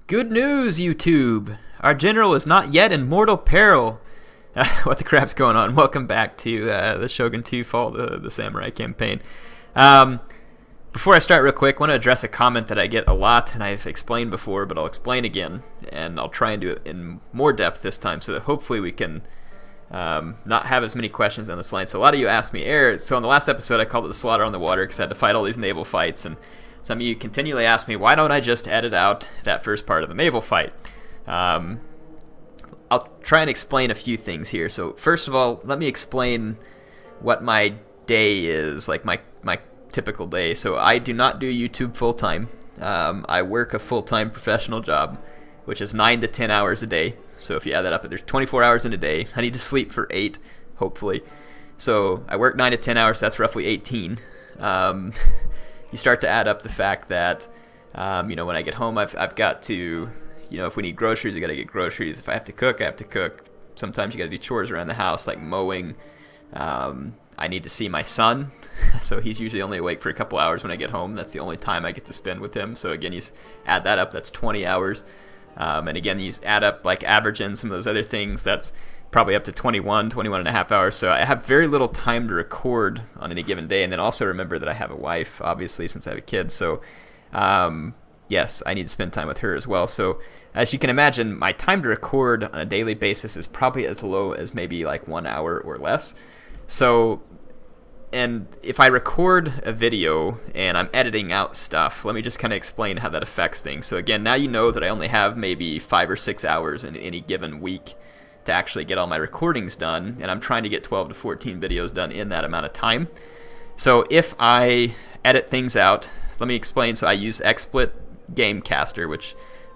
Good news, YouTube! Our general is not yet in mortal peril. What the crap's going on? Welcome back to the Shogun 2 Fall the Samurai campaign. Before I start real quick, I want to address a comment that I get a lot, and I've explained before, but I'll explain again, and I'll try and do it in more depth this time so that hopefully we can not have as many questions on this line. So a lot of you asked me, so in the last episode I called it the Slaughter on the Water because I had to fight all these naval fights, and some of you continually ask me, why don't I just edit out that first part of the naval fight? I'll try and explain a few things here. So first of all, let me explain what my day is, like my typical day. So I do not do YouTube full-time. I work a full-time professional job, which is 9 to 10 hours a day. So if you add that up, there's 24 hours in a day. I need to sleep for 8, hopefully. So I work 9 to 10 hours, that's roughly 18. You start to add up the fact that, when I get home, I've got to, if we need groceries, I got to get groceries. If I have to cook, I have to cook. Sometimes you got to do chores around the house, like mowing. I need to see my son, so he's usually only awake for a couple hours when I get home. That's the only time I get to spend with him. So again, you add that up, that's 20 hours. And again, you add up like averaging some of those other things, that's probably up to 21 and a half hours. So I have very little time to record on any given day. And then also remember that I have a wife, obviously, since I have a kid. So yes, I need to spend time with her as well. So as you can imagine, my time to record on a daily basis is probably as low as maybe like 1 hour or less. So, and if I record a video and I'm editing out stuff, let me just kind of explain how that affects things. So again, now you know that I only have maybe 5 or 6 hours in any given week to actually get all my recordings done, and I'm trying to get 12 to 14 videos done in that amount of time. So if I edit things out, let me explain. So I use XSplit Gamecaster,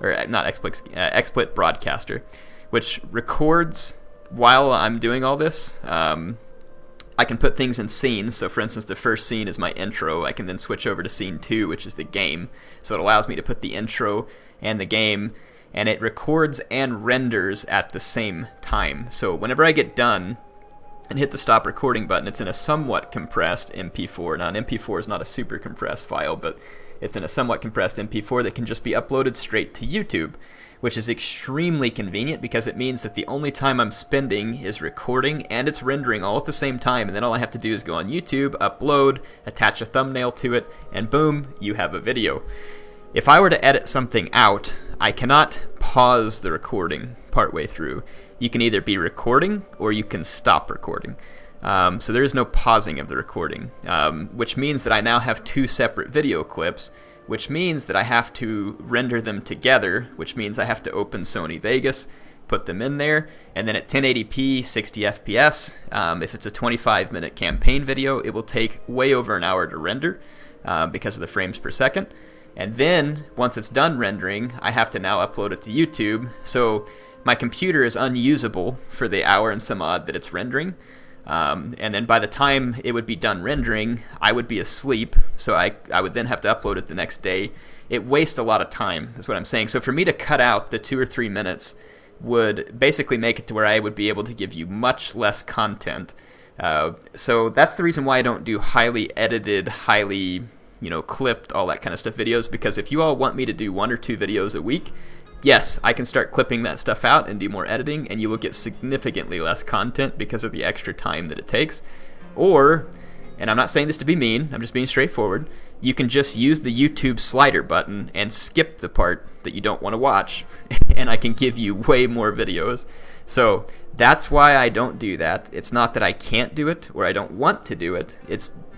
XSplit Broadcaster, which records while I'm doing all this. I can put things in scenes. So for instance, the first scene is my intro. I can then switch over to scene 2, which is the game. So it allows me to put the intro and the game, and it records and renders at the same time. So whenever I get done and hit the stop recording button, it's in a somewhat compressed MP4. Now an MP4 is not a super compressed file, but it's in a somewhat compressed MP4 that can just be uploaded straight to YouTube, which is extremely convenient because it means that the only time I'm spending is recording and it's rendering all at the same time, and then all I have to do is go on YouTube, upload, attach a thumbnail to it, and boom, you have a video. If I were to edit something out, I cannot pause the recording partway through. You can either be recording or you can stop recording. So there is no pausing of the recording, which means that I now have 2 separate video clips, which means that I have to render them together, which means I have to open Sony Vegas, put them in there, and then at 1080p, 60 FPS, if it's a 25-minute campaign video, it will take way over an hour to render because of the frames per second. And then, once it's done rendering, I have to now upload it to YouTube. So my computer is unusable for the hour and some odd that it's rendering. And then by the time it would be done rendering, I would be asleep. So I would then have to upload it the next day. It wastes a lot of time, is what I'm saying. So for me to cut out the 2 or 3 minutes would basically make it to where I would be able to give you much less content. So that's the reason why I don't do highly edited, highly clipped, all that kind of stuff videos, because if you all want me to do 1 or 2 videos a week, yes, I can start clipping that stuff out and do more editing, and you will get significantly less content because of the extra time that it takes. Or, and I'm not saying this to be mean, I'm just being straightforward, you can just use the YouTube slider button and skip the part that you don't want to watch, and I can give you way more videos. So that's why I don't do that. It's not that I can't do it or I don't want to do it.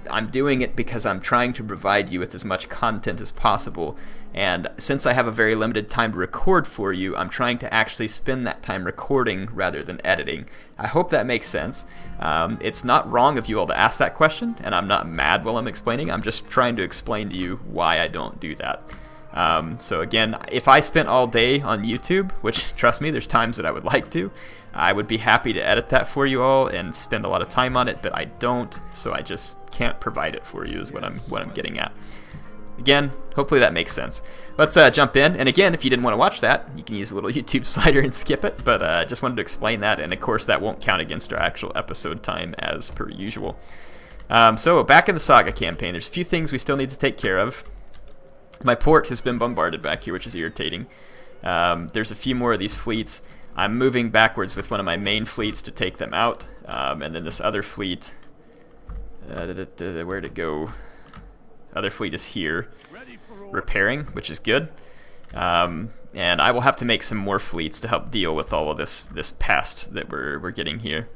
I'm doing it because I'm trying to provide you with as much content as possible. And since I have a very limited time to record for you, I'm trying to actually spend that time recording rather than editing. I hope that makes sense. It's not wrong of you all to ask that question, and I'm not mad while I'm explaining. I'm just trying to explain to you why I don't do that. So again, if I spent all day on YouTube, which trust me, there's times that I would like to, I would be happy to edit that for you all and spend a lot of time on it, but I don't, so I just can't provide it for you is what I'm getting at. Again, hopefully that makes sense. Let's jump in, and again, if you didn't want to watch that, you can use the little YouTube slider and skip it, but I just wanted to explain that, and of course that won't count against our actual episode time as per usual. So back in the Saga campaign, there's a few things we still need to take care of. My port has been bombarded back here, which is irritating. There's a few more of these fleets. I'm moving backwards with one of my main fleets to take them out, and then this other fleet, where'd it go? Other fleet is here, repairing, which is good. And I will have to make some more fleets to help deal with all of this pest that we're getting here.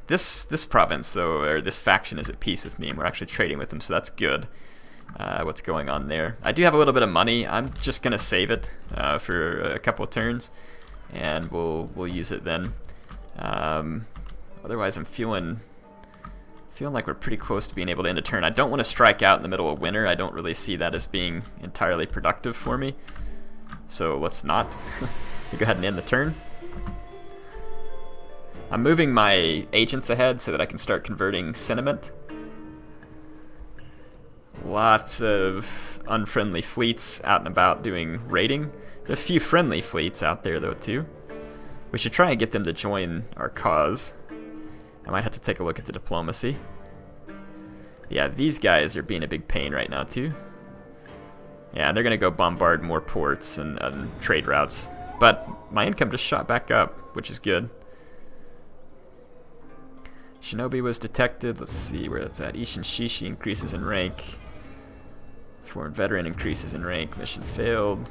This province, though, or this faction, is at peace with me, and we're actually trading with them, so that's good. What's going on there? I do have a little bit of money. I'm just gonna save it for a couple of turns, and we'll use it then. Otherwise, I'm feeling like we're pretty close to being able to end a turn. I don't want to strike out in the middle of winter. I don't really see that as being entirely productive for me. So let's not. We'll go ahead and end the turn. I'm moving my agents ahead so that I can start converting sentiment. Lots of unfriendly fleets out and about doing raiding. There's a few friendly fleets out there though too. We should try and get them to join our cause. I might have to take a look at the diplomacy. Yeah, these guys are being a big pain right now too. Yeah, they're gonna go bombard more ports and trade routes. But my income just shot back up, which is good. Shinobi was detected. Let's see where that's at. Ishin Shishi increases in rank. Foreign veteran increases in rank. Mission failed.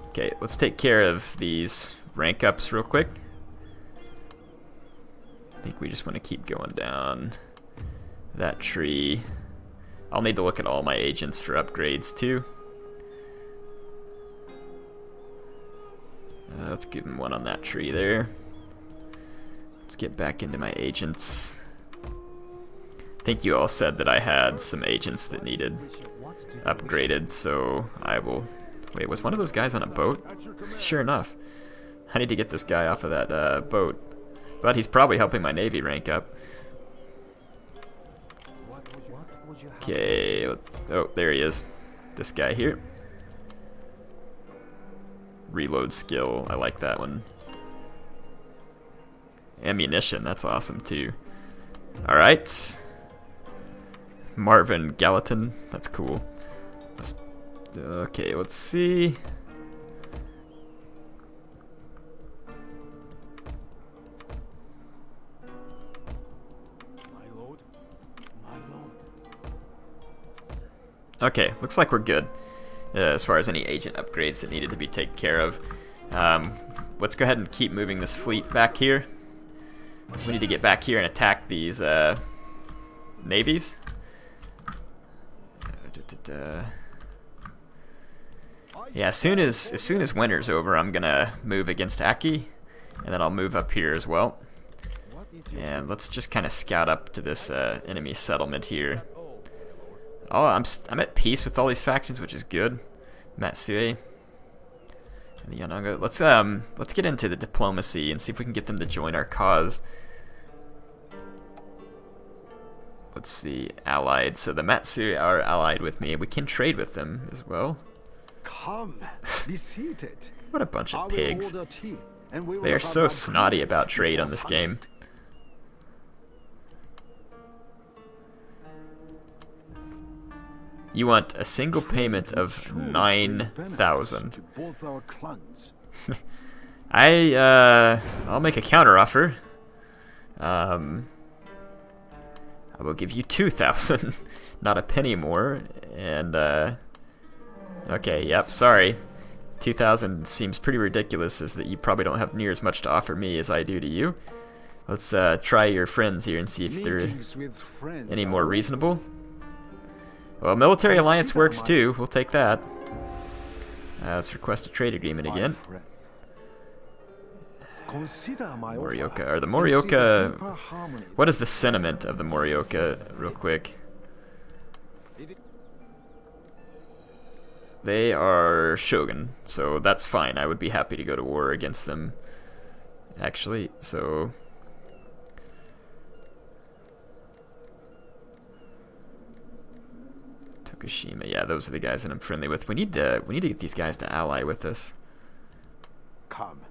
Okay, let's take care of these rank ups real quick. I think we just want to keep going down that tree. I'll need to look at all my agents for upgrades too. Let's give him one on that tree there. Let's get back into my agents. I think you all said that I had some agents that needed upgraded, so I will... Wait, was one of those guys on a boat? Sure enough. I need to get this guy off of that boat. But he's probably helping my navy rank up. Okay, oh, there he is. This guy here. Reload skill, I like that one. Ammunition, that's awesome too. Alright. Marvin Gallatin, that's cool. Okay, let's see. Okay, looks like we're good as far as any agent upgrades that needed to be taken care of. Let's go ahead and keep moving this fleet back here. We need to get back here and attack these navies. Yeah, as soon as winter's over, I'm gonna move against Aki, and then I'll move up here as well. And let's just kind of scout up to this enemy settlement here. Oh, I'm at peace with all these factions, which is good. Matsue and the Yananga. Let's get into the diplomacy and see if we can get them to join our cause. Let's see, allied. So the Matsue are allied with me. We can trade with them as well. Come, be seated. What a bunch of pigs. They are so snotty about trade on this game. You want a single payment of 9,000. I'll make a counter offer. I will give you 2,000, not a penny more. And okay, yep, sorry. 2,000 seems pretty ridiculous, as that you probably don't have near as much to offer me as I do to you. Let's try your friends here and see if they're any more reasonable. Well, military alliance works too. We'll take that. Let's request a trade agreement again. Morioka, or the Morioka. What is the sentiment of the Morioka, real quick? They are Shogun, so that's fine. I would be happy to go to war against them, actually. So. Tokushima, yeah, those are the guys that I'm friendly with. We need to get these guys to ally with us. Come,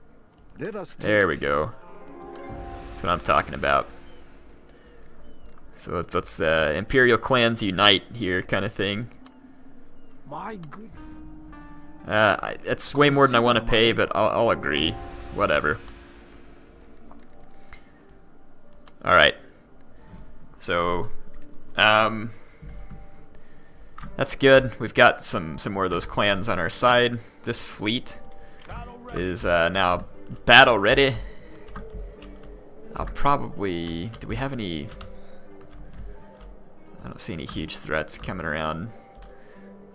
let us. There we go. That's what I'm talking about. So let's Imperial clans unite here, kind of thing. My good. It's way more than I want to pay, but I'll agree. Whatever. Alright. So, that's good. We've got some more of those clans on our side. This fleet is now battle ready. I'll probably... Do we have any... I don't see any huge threats coming around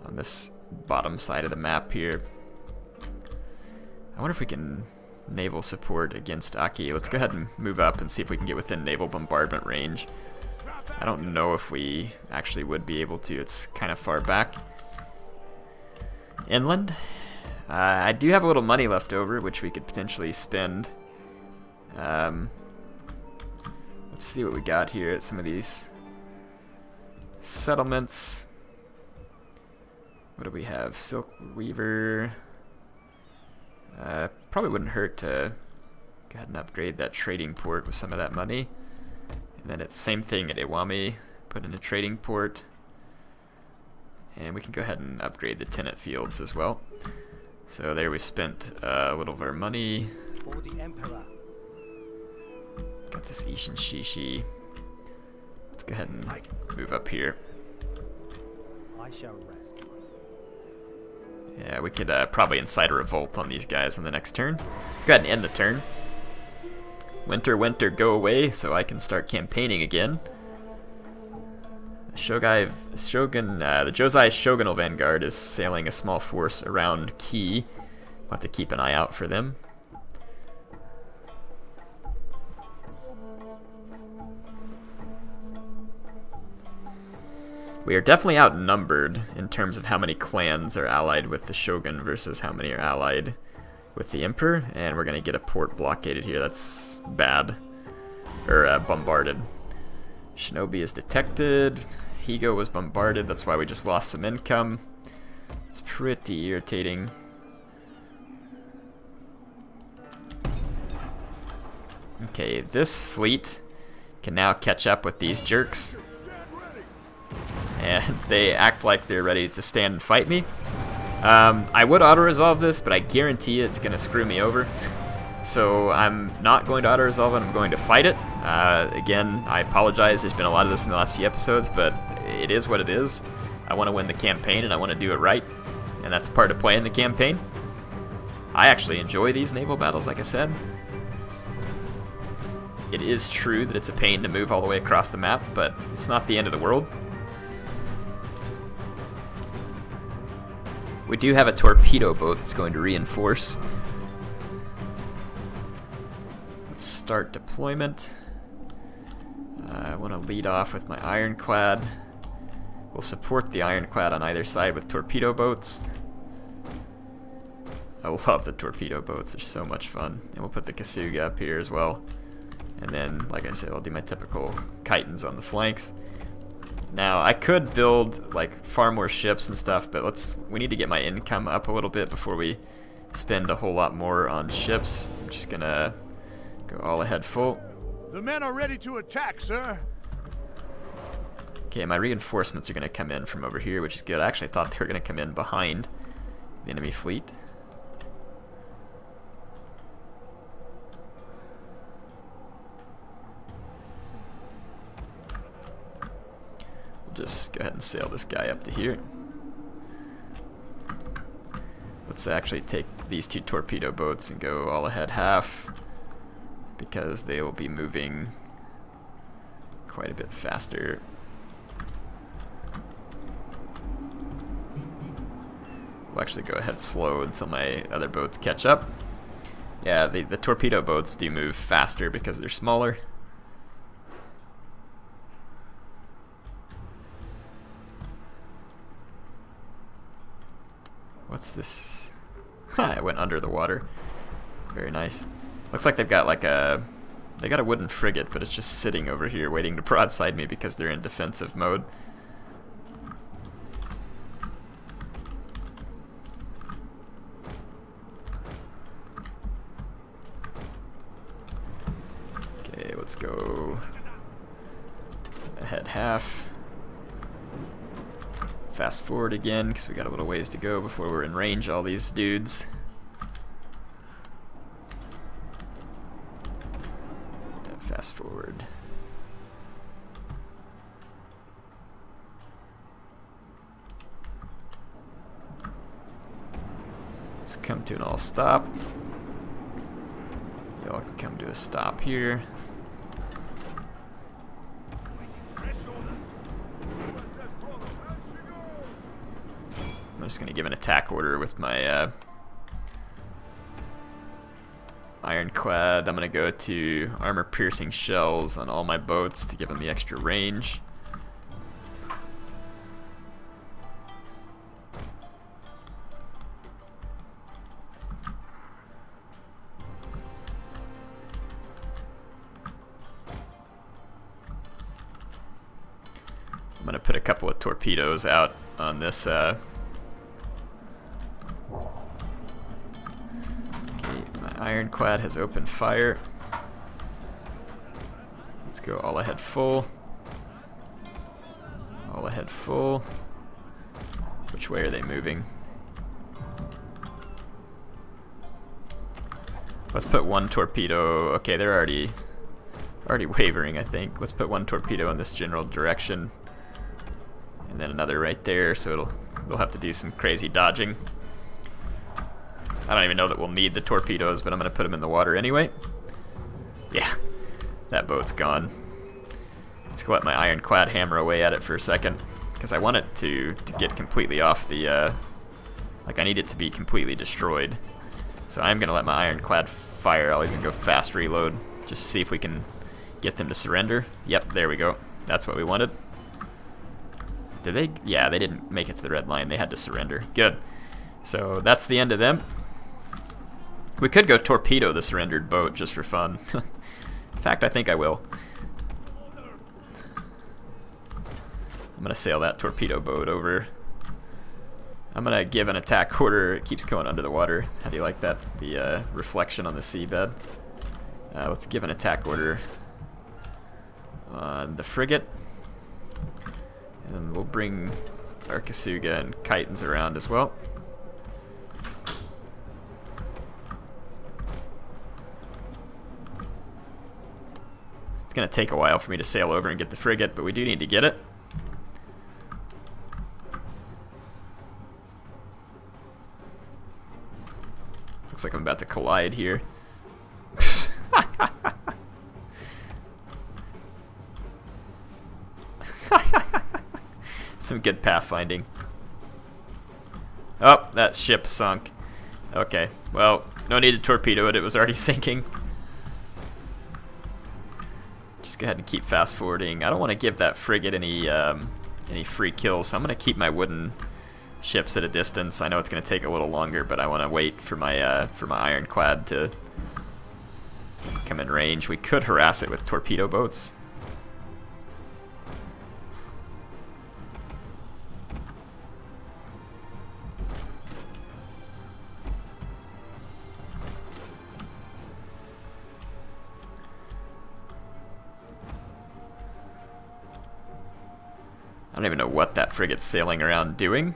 on this bottom side of the map here. I wonder if we can naval support against Aki. Let's go ahead and move up and see if we can get within naval bombardment range. I don't know if we actually would be able to. It's kind of far back. Inland. I do have a little money left over, which we could potentially spend. Let's see what we got here at some of these settlements. What do we have? Silk Weaver. Probably wouldn't hurt to go ahead and upgrade that trading port with some of that money. And then it's same thing at Iwami. Put in a trading port. And we can go ahead and upgrade the tenant fields as well. So there we spent a little of our money. For the Emperor. Got this Ishin Shishi. Let's go ahead and move up here. I shall rest. Yeah, we could probably incite a revolt on these guys on the next turn. Let's go ahead and end the turn. Winter, winter, go away so I can start campaigning again. The Josei Shogunal Vanguard is sailing a small force around Key. We'll have to keep an eye out for them. We are definitely outnumbered in terms of how many clans are allied with the Shogun versus how many are allied with the Emperor, and we're going to get a port blockaded here. That's bad. Or bombarded. Shinobi is detected. Higo was bombarded. That's why we just lost some income. It's pretty irritating. Okay, this fleet can now catch up with these jerks. And they act like they're ready to stand and fight me. I would auto-resolve this, but I guarantee it's going to screw me over. So I'm not going to auto-resolve it, I'm going to fight it. Again, I apologize, there's been a lot of this in the last few episodes, but it is what it is. I want to win the campaign, and I want to do it right. And that's part of playing the campaign. I actually enjoy these naval battles, like I said. It is true that it's a pain to move all the way across the map, but it's not the end of the world. We do have a torpedo boat that's going to reinforce. Let's start deployment. I want to lead off with my ironclad. We'll support the ironclad on either side with torpedo boats. I love the torpedo boats, they're so much fun. And we'll put the Kasuga up here as well. And then, like I said, I'll do my typical chitons on the flanks. Now, I could build like far more ships and stuff, but we need to get my income up a little bit before we spend a whole lot more on ships. I'm just gonna go all ahead full. The men are ready to attack, sir. Okay, my reinforcements are gonna come in from over here, which is good. I actually thought they were gonna come in behind the enemy fleet. Just go ahead and sail this guy up to here. Let's actually take these two torpedo boats and go all ahead half, because they will be moving quite a bit faster. We'll actually go ahead slow until my other boats catch up. Yeah, the torpedo boats do move faster because they're smaller. What's this? It went under the water. Very nice. Looks like they've got they got a wooden frigate, but it's just sitting over here waiting to broadside me because they're in defensive mode. Okay, let's go ahead half. Fast forward again, because we got a little ways to go before we're in range of all these dudes. Fast forward. Let's come to an all stop. Y'all can come to a stop here. I'm just going to give an attack order with my ironclad. I'm going to go to armor-piercing shells on all my boats to give them the extra range. I'm going to put a couple of torpedoes out on this ironclad has opened fire. Let's go all ahead full. All ahead full. Which way are they moving? Let's put one torpedo. Okay, they're already wavering, I think. Let's put one torpedo in this general direction. And then another right there, so we'll have to do some crazy dodging. I don't even know that we'll need the torpedoes, but I'm going to put them in the water anyway. Yeah, that boat's gone. Just go let my ironclad hammer away at it for a second, because I want it to get completely off the... like, I need it to be completely destroyed. So I'm going to let my ironclad fire. I'll even go fast reload, just see if we can get them to surrender. Yep, there we go. That's what we wanted. Did they? Yeah, they didn't make it to the red line. They had to surrender. Good. So that's the end of them. We could go torpedo the surrendered boat just for fun. In fact, I think I will. I'm going to sail that torpedo boat over. I'm going to give an attack order. It keeps going under the water. How do you like that? The reflection on the seabed. Let's give an attack order on the frigate. And we'll bring our Kasuga and Chitons around as well. It's going to take a while for me to sail over and get the frigate, but we do need to get it. Looks like I'm about to collide here. Some good pathfinding. Oh, that ship sunk. Okay, well, no need to torpedo it. It was already sinking. Just go ahead and keep fast forwarding. I don't want to give that frigate any free kills, so I'm going to keep my wooden ships at a distance. I know it's going to take a little longer, but I want to wait for my ironclad to come in range. We could harass it with torpedo boats. I don't even know what that frigate's sailing around doing.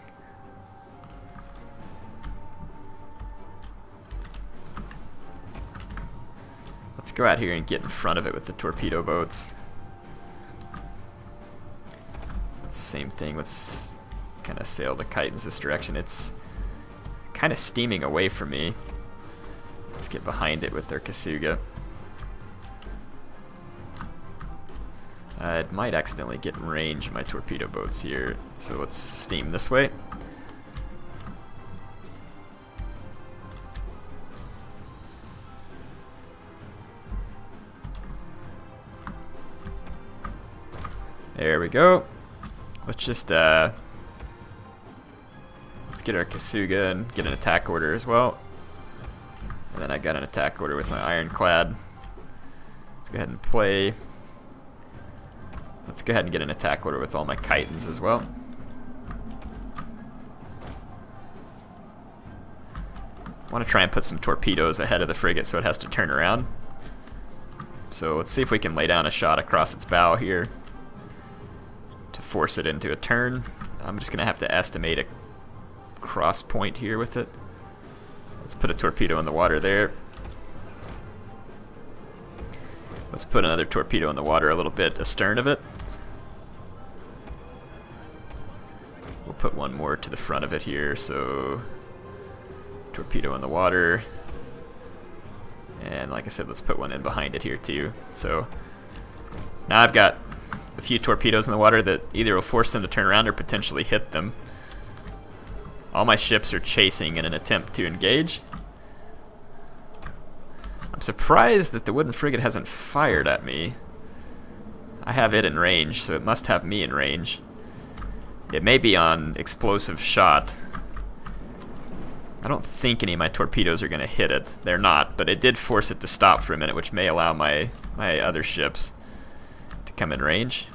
Let's go out here and get in front of it with the torpedo boats. Same thing, let's kind of sail the Chitons this direction. It's kind of steaming away from me. Let's get behind it with their Kasuga. It might accidentally get in range of my torpedo boats here, so let's steam this way. There we go. Let's just let's get our Kasuga and get an attack order as well. And then I got an attack order with my ironclad. Let's go ahead and play. Let's go ahead and get an attack order with all my Chitons as well. I want to try and put some torpedoes ahead of the frigate so it has to turn around. So let's see if we can lay down a shot across its bow here to force it into a turn. I'm just going to have to estimate a cross point here with it. Let's put a torpedo in the water there. Let's put another torpedo in the water a little bit astern of it. We'll put one more to the front of it here, so torpedo in the water. And like I said, let's put one in behind it here too. So now I've got a few torpedoes in the water that either will force them to turn around or potentially hit them. All my ships are chasing in an attempt to engage. I'm surprised that the wooden frigate hasn't fired at me. I have it in range, so it must have me in range. It may be on explosive shot. I don't think any of my torpedoes are going to hit it. They're not, but it did force it to stop for a minute, which may allow my other ships to come in range.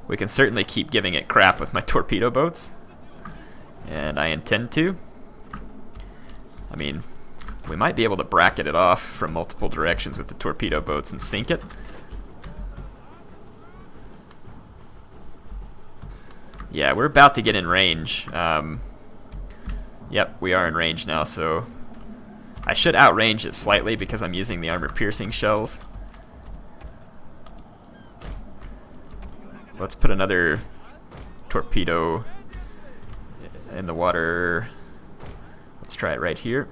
We can certainly keep giving it crap with my torpedo boats, and I intend to. I mean, we might be able to bracket it off from multiple directions with the torpedo boats and sink it. Yeah, we're about to get in range. Yep, we are in range now, so I should outrange it slightly because I'm using the armor-piercing shells. Let's put another torpedo in the water. Let's try it right here.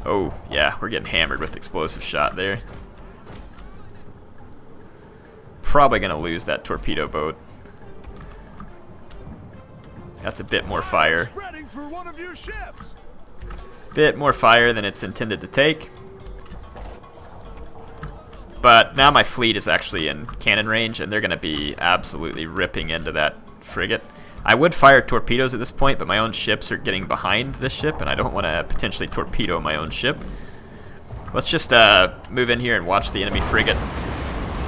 Oh, yeah, we're getting hammered with explosive shot there. Probably going to lose that torpedo boat. That's a bit more fire. Spreading for one of your ships. Bit more fire than it's intended to take. But now my fleet is actually in cannon range, and they're going to be absolutely ripping into that frigate. I would fire torpedoes at this point, but my own ships are getting behind this ship, and I don't want to potentially torpedo my own ship. Let's just move in here and watch the enemy frigate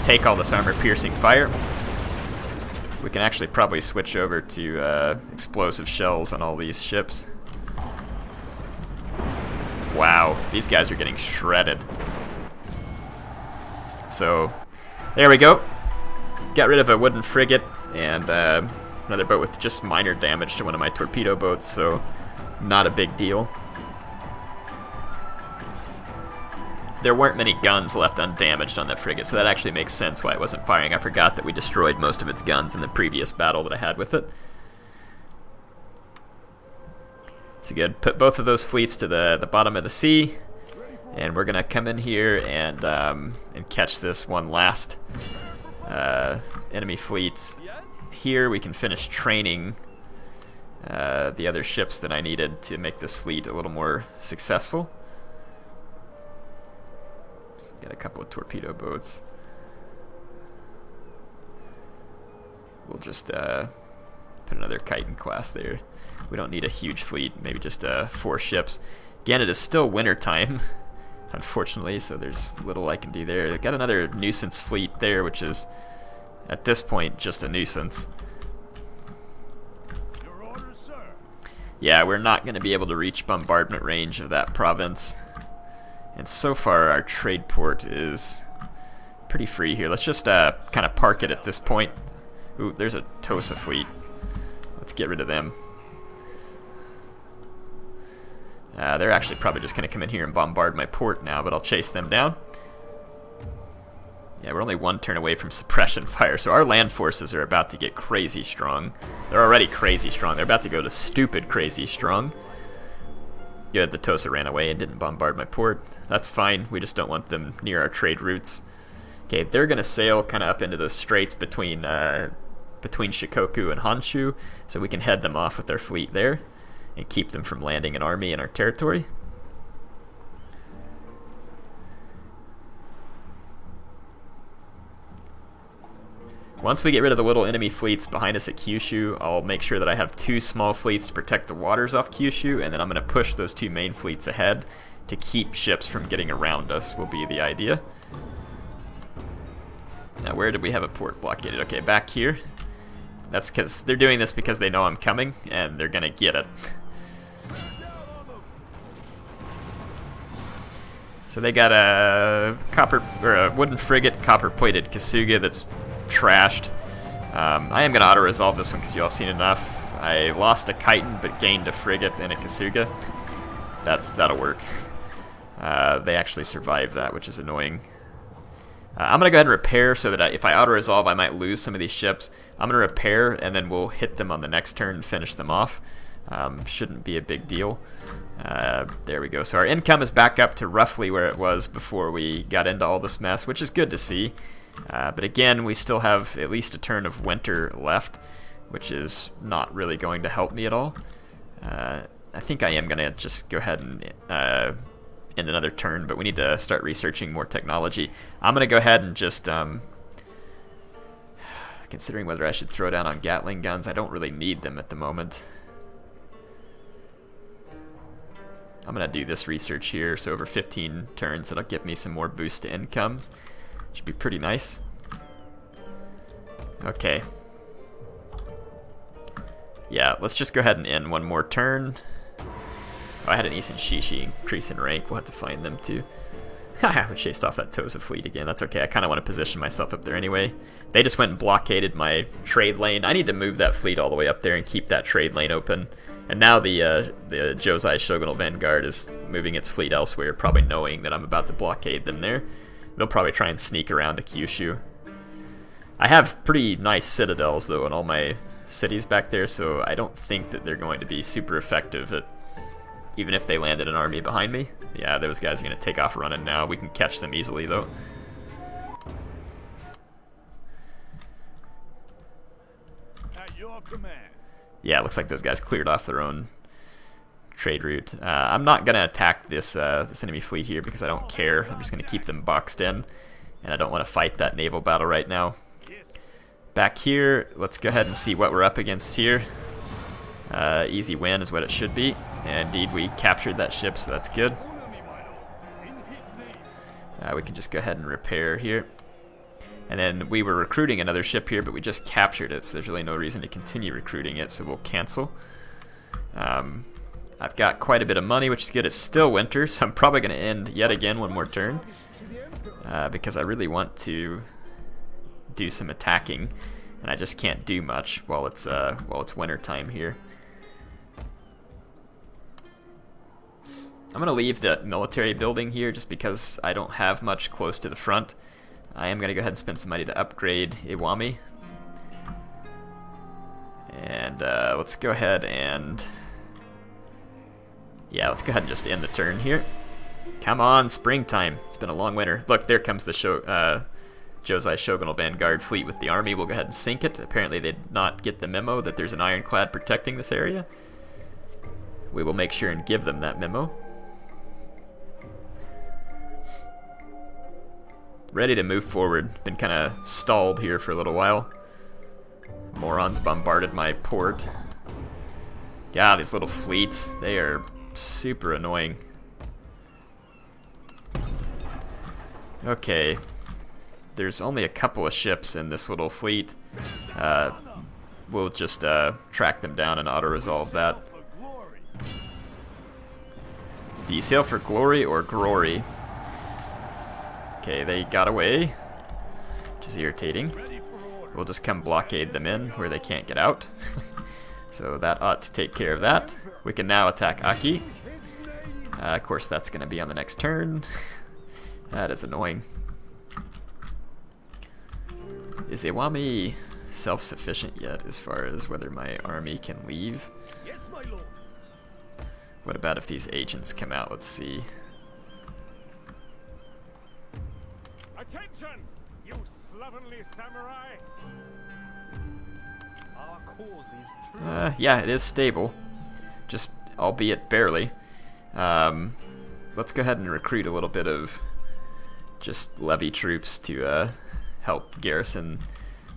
take all this armor-piercing fire. We can actually probably switch over to explosive shells on all these ships. Wow, these guys are getting shredded. So, there we go. Got rid of a wooden frigate and another boat with just minor damage to one of my torpedo boats, so not a big deal. There weren't many guns left undamaged on that frigate, so that actually makes sense why it wasn't firing. I forgot that we destroyed most of its guns in the previous battle that I had with it. So good. Put both of those fleets to the bottom of the sea, and we're gonna come in here and catch this one last enemy fleet. Here we can finish training the other ships that I needed to make this fleet a little more successful. Get a couple of torpedo boats. We'll just put another Chiton class there. We don't need a huge fleet, maybe just 4 ships. Again, it is still winter time, unfortunately, so there's little I can do there. I've got another nuisance fleet there, which is, at this point, just a nuisance. Your orders, sir. Yeah, we're not going to be able to reach bombardment range of that province. And so far, our trade port is pretty free here. Let's just kind of park it at this point. Ooh, there's a Tosa fleet. Let's get rid of them. They're actually probably just going to come in here and bombard my port now, but I'll chase them down. Yeah, we're only 1 turn away from suppression fire, so our land forces are about to get crazy strong. They're already crazy strong. They're about to go to stupid crazy strong. Good, the Tosa ran away and didn't bombard my port. That's fine, we just don't want them near our trade routes. Okay, they're going to sail kind of up into those straits between Shikoku and Honshu, so we can head them off with our fleet there and keep them from landing an army in our territory. Once we get rid of the little enemy fleets behind us at Kyushu, I'll make sure that I have 2 small fleets to protect the waters off Kyushu, and then I'm going to push those 2 main fleets ahead to keep ships from getting around us, will be the idea. Now, where did we have a port blockaded? Okay, back here. That's because they're doing this because they know I'm coming, and they're going to get it. So they got a copper or a wooden frigate, copper-plated Kasuga that's trashed. I am gonna auto-resolve this one because you all seen enough. I lost a chitin but gained a frigate and a Kasuga. That'll work. They actually survived that, which is annoying. I'm gonna go ahead and repair so that if I auto-resolve, I might lose some of these ships. I'm gonna repair and then we'll hit them on the next turn and finish them off. Shouldn't be a big deal. There we go. So our income is back up to roughly where it was before we got into all this mess, which is good to see. But again, we still have at least a turn of winter left, which is not really going to help me at all. I think I am going to just go ahead and end another turn, but we need to start researching more technology. I'm going to go ahead and just... considering whether I should throw down on Gatling guns, I don't really need them at the moment. I'm going to do this research here, so over 15 turns, that'll get me some more boost to incomes. Should be pretty nice. Okay. Yeah, let's just go ahead and end one more turn. Oh, I had an Isin Shishi increase in rank. We'll have to find them too. Haha, we chased off that Toza fleet again. That's okay. I kind of want to position myself up there anyway. They just went and blockaded my trade lane. I need to move that fleet all the way up there and keep that trade lane open. And now the Josei Shogunal Vanguard is moving its fleet elsewhere, probably knowing that I'm about to blockade them there. They'll probably try and sneak around to Kyushu. I have pretty nice citadels, though, in all my cities back there, so I don't think that they're going to be super effective at, even if they landed an army behind me. Yeah, those guys are going to take off running now. We can catch them easily, though. At your command. Yeah, it looks like those guys cleared off their own trade route. I'm not going to attack this enemy fleet here because I don't care. I'm just going to keep them boxed in, and I don't want to fight that naval battle right now. Back here, let's go ahead and see what we're up against here. Easy win is what it should be. And indeed, we captured that ship, so that's good. We can just go ahead and repair here. And then we were recruiting another ship here, but we just captured it, so there's really no reason to continue recruiting it, so we'll cancel. I've got quite a bit of money, which is good. It's still winter, so I'm probably going to end yet again one more turn, because I really want to do some attacking, and I just can't do much while it's winter time here. I'm going to leave the military building here just because I don't have much close to the front. I am going to go ahead and spend some money to upgrade Iwami. And let's go ahead and... yeah, let's go ahead and just end the turn here. Come on, springtime. It's been a long winter. Look, there comes the Josei Shogunal Vanguard fleet with the army. We'll go ahead and sink it. Apparently they did not get the memo that there's an ironclad protecting this area. We will make sure and give them that memo. Ready to move forward. Been kind of stalled here for a little while. Morons bombarded my port. God, these little fleets, they are super annoying. Okay. There's only a couple of ships in this little fleet. We'll just track them down and auto-resolve that. Do you sail for glory or glory? Okay, they got away, which is irritating. We'll just come blockade them in where they can't get out. So that ought to take care of that. We can now attack Aki. Of course, that's going to be on the next turn. That is annoying. Is Iwami self-sufficient yet as far as whether my army can leave? Yes, my lord. What about if these agents come out? Let's see. Attention, you slovenly samurai! Our cause is true. Yeah, it is stable, just albeit barely. Let's go ahead and recruit a little bit of just levy troops to help garrison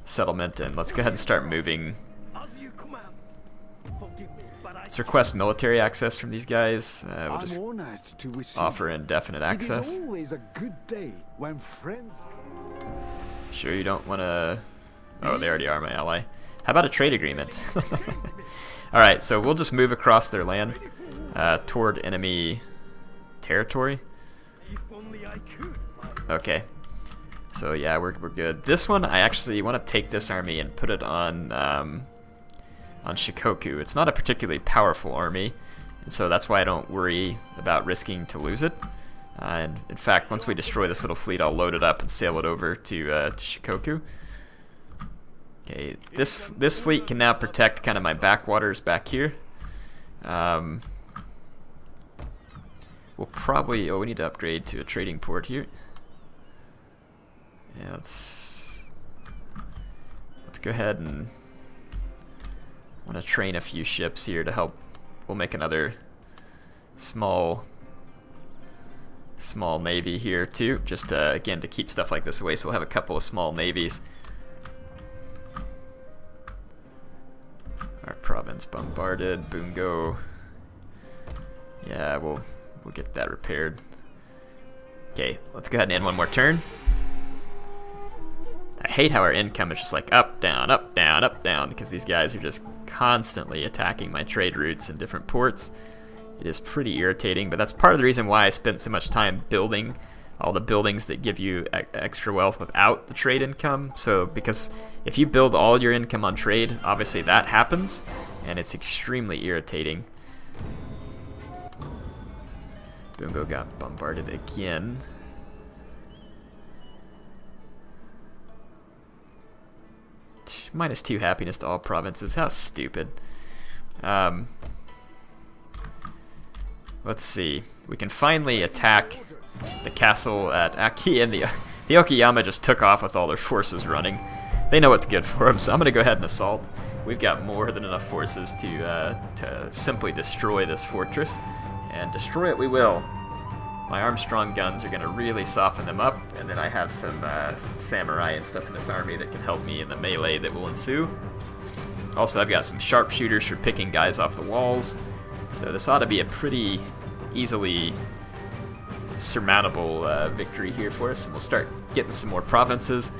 settlement, and let's go ahead and start moving. As you command. Forgive me, but Let's request military access from these guys. We'll I'm just honored to receive. offer indefinite It access. is always a good day when friends. Sure you don't want to... oh, they already are my ally. How about a trade agreement? Alright, so we'll just move across their land toward enemy territory. If only I could. Okay. So yeah, we're good. This one, I actually want to take this army and put it on Shikoku. It's not a particularly powerful army, and so that's why I don't worry about risking to lose it. And in fact, once we destroy this little fleet, I'll load it up and sail it over to Shikoku. Okay, this fleet can now protect kind of my backwaters back here. We'll probably... Oh, we need to upgrade to a trading port here. Yeah, let's go ahead and... I want to train a few ships here to help. We'll make another small navy here too, just again to keep stuff like this away. So we'll have a couple of small navies. Our province bombarded. Bungo. Yeah, we'll get that repaired. Okay, let's go ahead and end one more turn. I hate how our income is just like up, down, up, down, up, down, because these guys are just constantly attacking my trade routes in different ports. It is pretty irritating, but that's part of the reason why I spent so much time building all the buildings that give you extra wealth without the trade income. So, because if you build all your income on trade, obviously that happens, and it's extremely irritating. Bungo got bombarded again. -2 happiness to all provinces. How stupid. Let's see. We can finally attack the castle at Aki, and the Okayama just took off with all their forces running. They know what's good for them, so I'm going to go ahead and assault. We've got more than enough forces to simply destroy this fortress, and destroy it we will. My Armstrong guns are going to really soften them up, and then I have some samurai and stuff in this army that can help me in the melee that will ensue. Also, I've got some sharpshooters for picking guys off the walls, so this ought to be a pretty easily surmountable victory here for us, and we'll start getting some more provinces.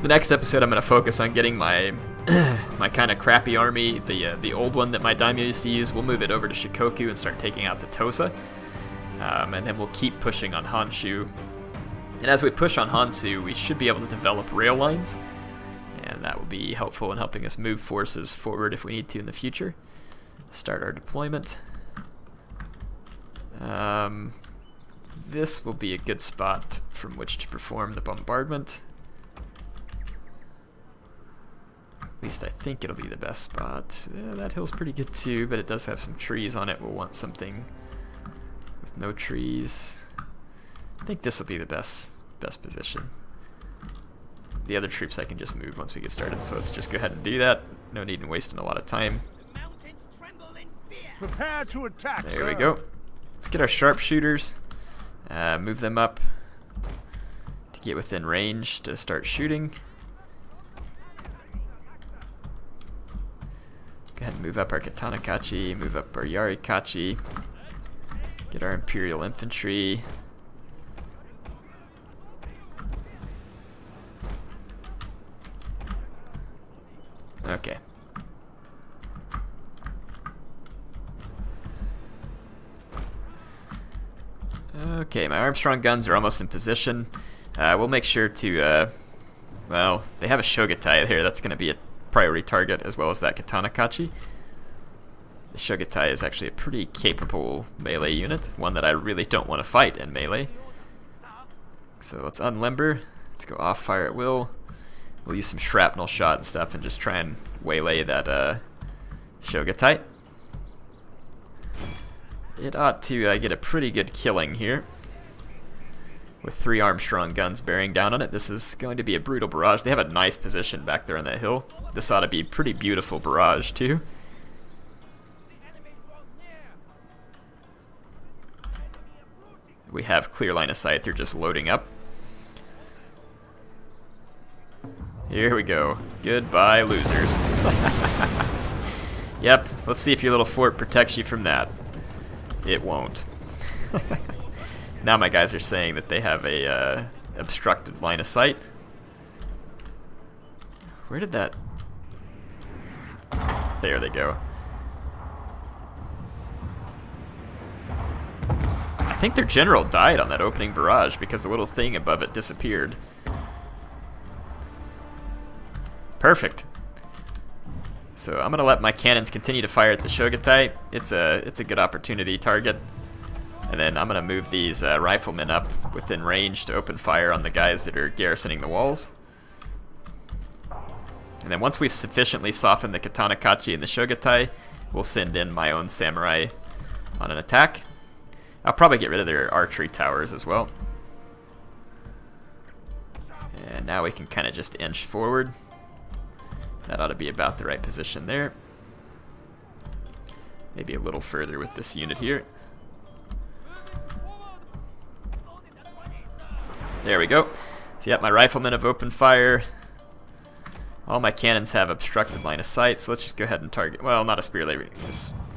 The next episode, I'm going to focus on getting my my kind of crappy army, the old one that my daimyo used to use. We'll move it over to Shikoku and start taking out the Tosa. And then we'll keep pushing on Honshu. And as we push on Honshu, we should be able to develop rail lines, and that will be helpful in helping us move forces forward if we need to in the future. Start our deployment. This will be a good spot from which to perform the bombardment. At least I think it'll be the best spot. That hill's pretty good too, but it does have some trees on it. We'll want something with no trees. I think this will be the best position. The other troops I can just move once we get started, so let's just go ahead and do that. No need in wasting a lot of time. Prepare to attack, There we go. Let's get our sharpshooters. Move them up to get within range to start shooting. Go ahead and move up our Katanakachi, move up our Yarikachi. Get our Imperial Infantry. Okay. Okay, my Armstrong guns are almost in position. We'll make sure to, well, they have a Shogutai here. That's going to be a priority target, as well as that Katanakachi. The Shogutai is actually a pretty capable melee unit, one that I really don't want to fight in melee. So let's unlimber. Let's go off fire at will. We'll use some shrapnel shot and stuff and just try and waylay that Shogutai. It ought to get a pretty good killing here. With 3 Armstrong guns bearing down on it, this is going to be a brutal barrage. They have a nice position back there on that hill. This ought to be a pretty beautiful barrage too. We have clear line of sight. They're just loading up. Here we go. Goodbye, losers. Yep, let's see if your little fort protects you from that. It won't. Now my guys are saying that they have a obstructed line of sight. Where did that... There they go. I think their general died on that opening barrage because the little thing above it disappeared. Perfect. So I'm gonna let my cannons continue to fire at the Shogun. It's a good opportunity target. And then I'm gonna move these riflemen up within range to open fire on the guys that are garrisoning the walls. And then once we've sufficiently softened the Katana Kachi and the Shogun, we'll send in my own samurai on an attack. I'll probably get rid of their archery towers as well. And now we can kind of just inch forward. That ought to be about the right position there. Maybe a little further with this unit here. There we go. So yeah, my riflemen have opened fire. All my cannons have obstructed line of sight, so let's just go ahead and target... Well, not a spear levy.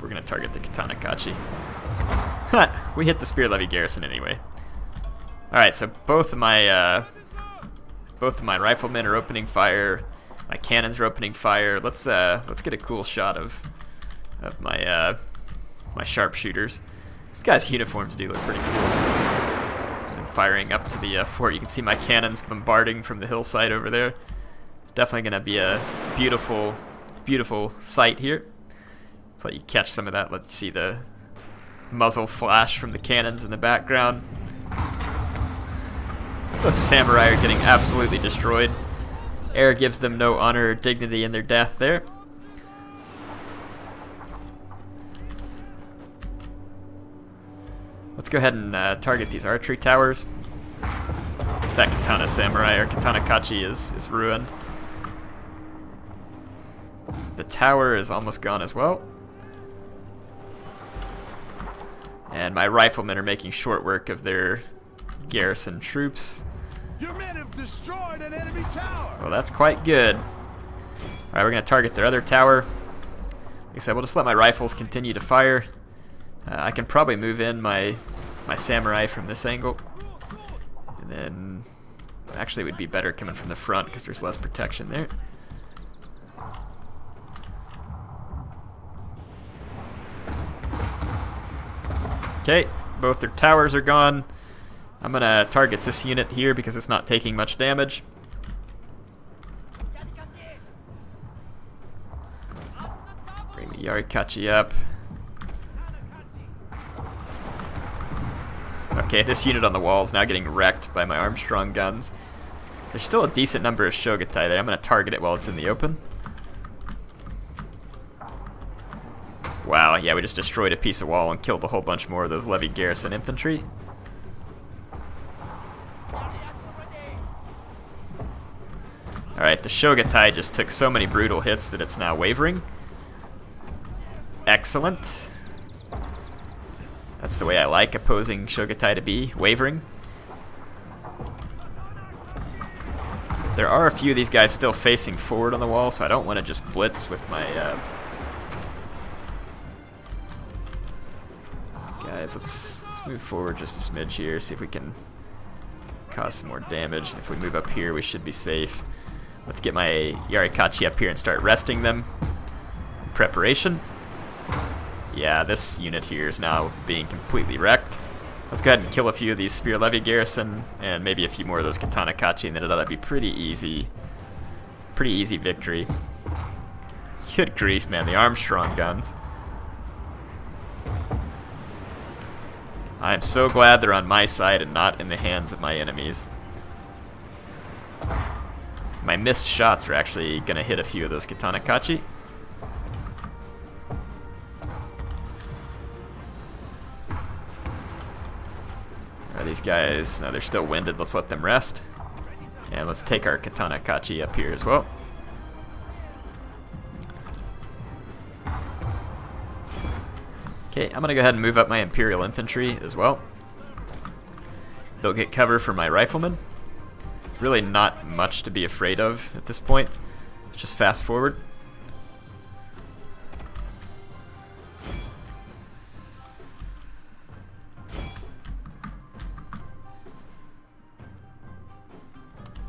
We're going to target the Katana Kachi. We hit the spear levy garrison anyway. Alright, so both of my riflemen are opening fire. My cannons are opening fire. Let's get a cool shot of my my sharpshooters. These guys' uniforms do look pretty cool. And firing up to the fort. You can see my cannons bombarding from the hillside over there. Definitely gonna be a beautiful, beautiful sight here. Let's let you catch some of that. Let's see the muzzle flash from the cannons in the background. Those samurai are getting absolutely destroyed. Air gives them no honor or dignity in their death there. Let's go ahead and target these archery towers. That Katana Samurai or Katana Kachi is ruined. The tower is almost gone as well. And my riflemen are making short work of their garrison troops. Your men have destroyed an enemy tower. Well, that's quite good. Alright, we're going to target their other tower. Like I said, we'll just let my rifles continue to fire. I can probably move in my samurai from this angle. And then... Actually, it would be better coming from the front because there's less protection there. Okay, both their towers are gone. I'm going to target this unit here because it's not taking much damage. Bring the Yarikachi up. Okay, this unit on the wall is now getting wrecked by my Armstrong guns. There's still a decent number of Shogun there. I'm going to target it while it's in the open. Wow, yeah, we just destroyed a piece of wall and killed a whole bunch more of those levy garrison infantry. Alright, the Shogun just took so many brutal hits that it's now wavering. Excellent. That's the way I like opposing Shogun to be, wavering. There are a few of these guys still facing forward on the wall, so I don't want to just blitz with my... Guys, let's move forward just a smidge here, see if we can cause some more damage. If we move up here, we should be safe. Let's get my Yarikachi up here and start resting them. Preparation. Yeah, this unit here is now being completely wrecked. Let's go ahead and kill a few of these Spear Levy Garrison, and maybe a few more of those Katana Kachi, and then it ought to be pretty easy. Pretty easy victory. Good grief, man, the Armstrong guns. I am so glad they're on my side and not in the hands of my enemies. My missed shots are actually going to hit a few of those Katana Kachi. Are these guys... No, they're still winded. Let's let them rest. And let's take our Katana Kachi up here as well. Okay, I'm going to go ahead and move up my Imperial Infantry as well. They'll get cover for my Riflemen. Really not much to be afraid of at this point. Just fast forward.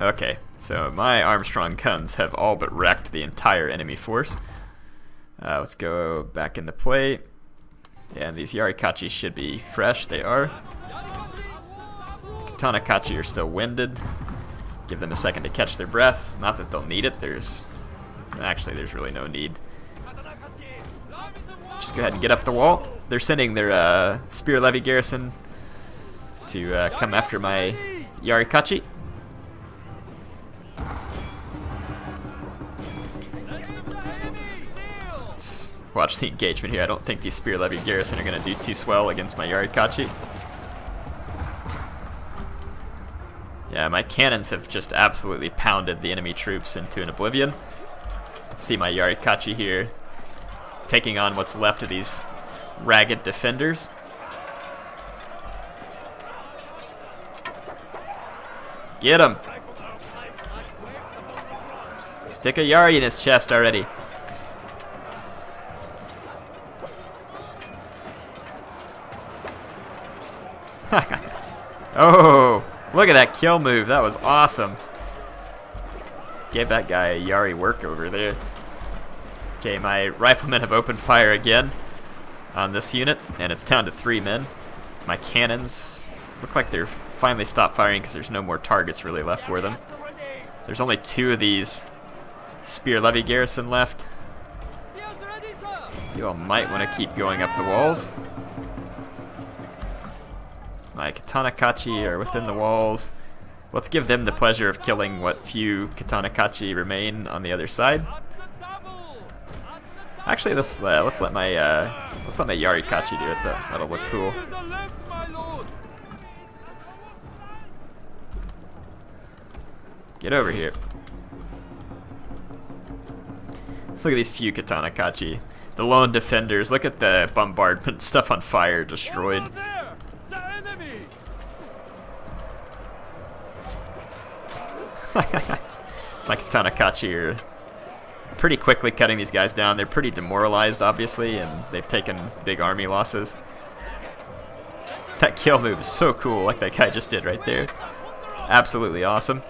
Okay, so my Armstrong guns have all but wrecked the entire enemy force. Let's go back into play. And these Yarikachi should be fresh. They are. Katanakachi are still winded. Give them a second to catch their breath. Not that they'll need it. Actually, there's really no need. Just go ahead and get up the wall. They're sending their spear levy garrison to come after my Yarikachi. Let's watch the engagement here. I don't think these spear levy garrison are going to do too swell against my Yarikachi. Yeah, my cannons have just absolutely pounded the enemy troops into an oblivion. Let's see my Yarikachi here taking on what's left of these ragged defenders. Get him! Stick a Yari in his chest already. Oh, look at that kill move. That was awesome. Gave that guy a Yari work over there. Okay, my riflemen have opened fire again on this unit, and it's down to 3 men. My cannons look like they're finally stopped firing because there's no more targets really left for them. There's only 2 of these spear levy garrison left. You all might want to keep going up the walls. My Katanakachi are within the walls. Let's give them the pleasure of killing what few Katanakachi remain on the other side. Actually, let's let my Yarikachi do it. That'll look cool. Get over here. Look at these few Katanakachi. The lone defenders. Look at the bombardment. Stuff on fire, destroyed. My Katanakachi are pretty quickly cutting these guys down. They're pretty demoralized, obviously, and they've taken big army losses. That kill move is so cool, like that guy just did right there. Absolutely awesome.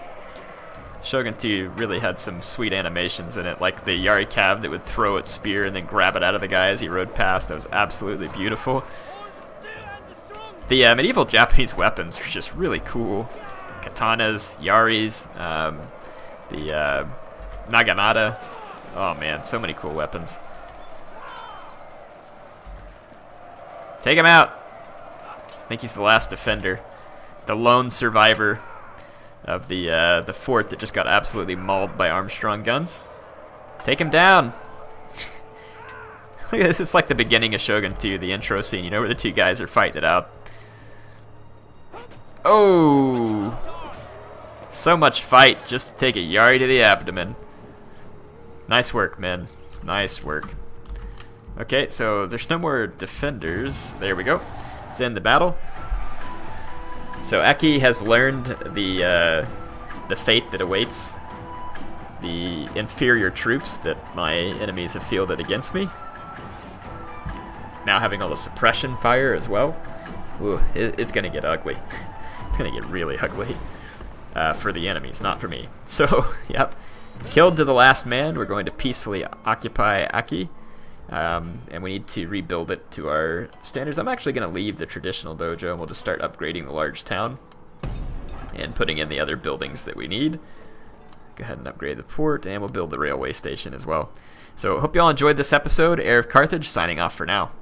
Shogun 2 really had some sweet animations in it, like the Yari Cav that would throw its spear and then grab it out of the guy as he rode past. That was absolutely beautiful. The medieval Japanese weapons are just really cool. Katanas, Yaris, the Naginata. Oh man, so many cool weapons. Take him out! I think he's the last defender. The lone survivor of the fort that just got absolutely mauled by Armstrong guns. Take him down! Look at this, it's like the beginning of Shogun 2, the intro scene, you know, where the 2 guys are fighting it out. Oh! So much fight just to take a Yari to the abdomen. Nice work, men. Nice work. Okay, so there's no more defenders. There we go. Let's end the battle. So Aki has learned the fate that awaits the inferior troops that my enemies have fielded against me. Now having all the suppression fire as well. Ooh, it's gonna get ugly. It's gonna get really ugly. For the enemies, not for me. So, yep. Killed to the last man. We're going to peacefully occupy Aki. And we need to rebuild it to our standards. I'm actually going to leave the traditional dojo and we'll just start upgrading the large town and putting in the other buildings that we need. Go ahead and upgrade the port, and we'll build the railway station as well. So, hope you all enjoyed this episode. HeirofCarthage signing off for now.